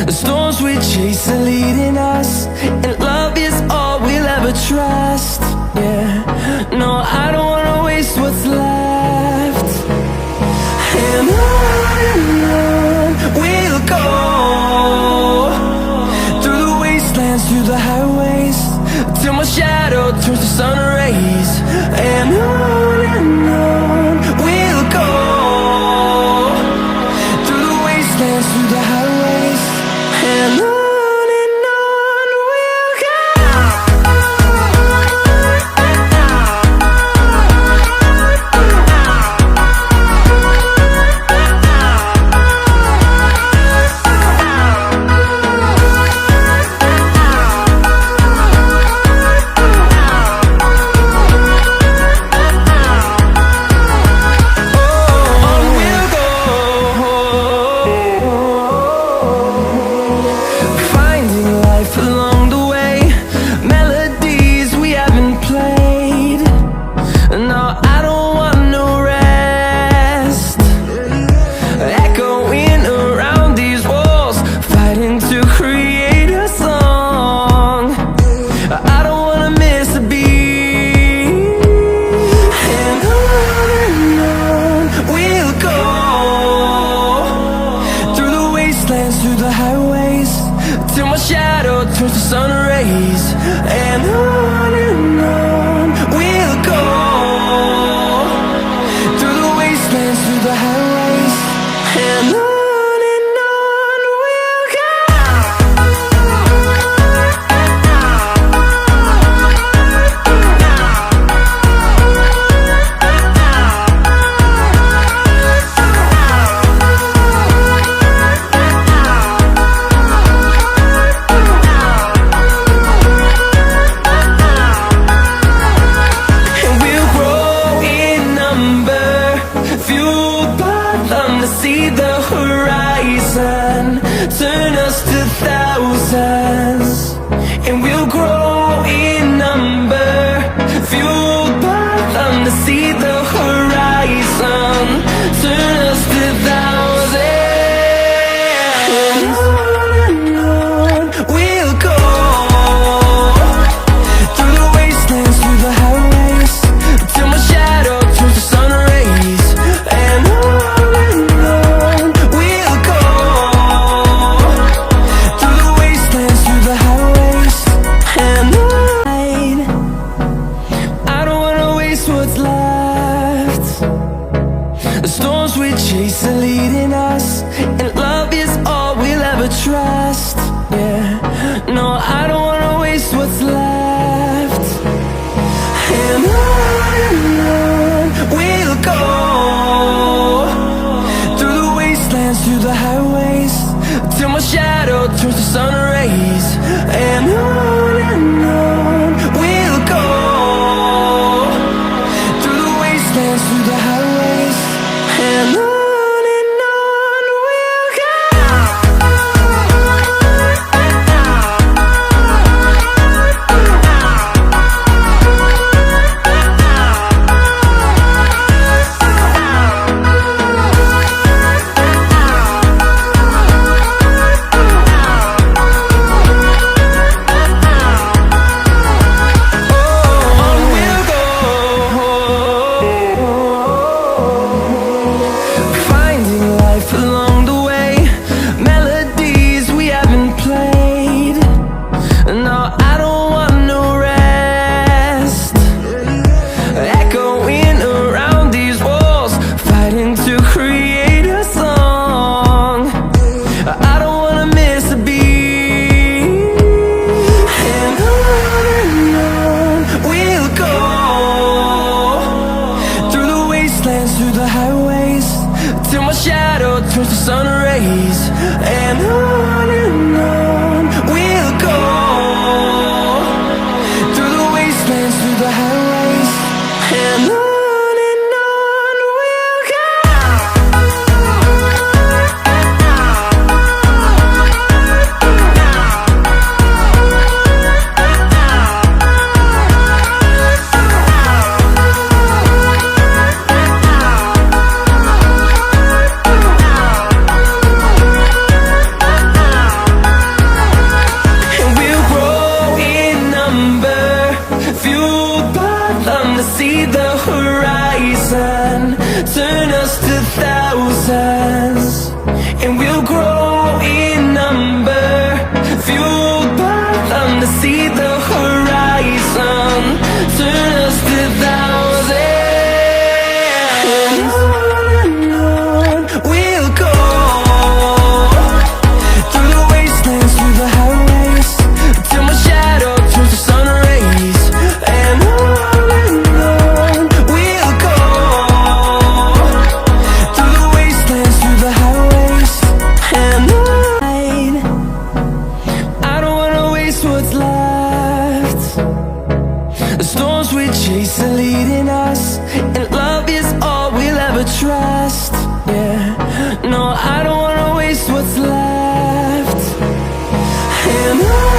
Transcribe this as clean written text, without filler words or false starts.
The storms we chase are leading us, and love is all we'll ever trust. Yeah, no, I don't wanna waste what's left. And on we'll go, through the wastelands, through the highways, till my shadow turns to sun rays. And on we'll go, through the wastelands, through the highways, and on. Through the highways, till my shadow turns to sun rays. And on we'll go, through the wastelands, through the highways, and on. See the horizon turn us to thousands, and we'll grow in number, fueled by them. To see the horizon turn us to thousands, and on we'll go, through the wastelands, through the highways, till my shadow turns to sun rays. And on what's left. The storms we chase are leading us, and love is all we'll ever trust. Yeah, no, I don't wanna waste what's left. And on we'll go, through the wastelands, through the highways, till my shadow turns to sun rays. And on we'll go, through the highways, and on. Through the highways, till my shadow turns to sun rays. And on we'll go, through the wastelands, through the highways, and on. trust. Yeah, no, I don't wanna waste what's left. And